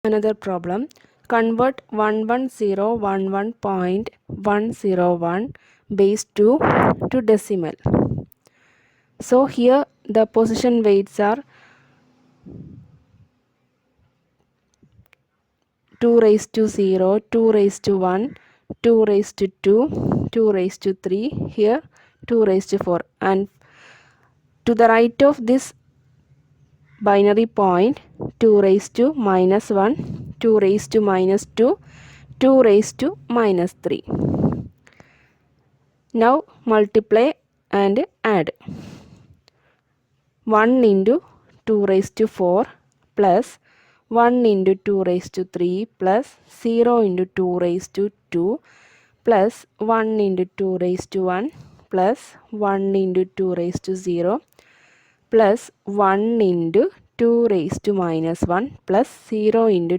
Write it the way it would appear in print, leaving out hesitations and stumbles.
Another problem. Convert 11011.101 base 2 to decimal. So here the position weights are 2 raised to 0, 2 raised to 1, 2 raised to 2, 2 raised to 3, here 2 raised to 4. And to the right of this binary point, 2 raised to minus 1, 2 raised to minus 2, 2 raised to minus 3. Now multiply and add. 1 into 2 raised to 4 plus 1 into 2 raised to 3 plus 0 into 2 raised to 2 plus 1 into 2 raised to 1 plus 1 into 2 raised to 0 plus 1 into 2 raised to minus 1 plus 0 into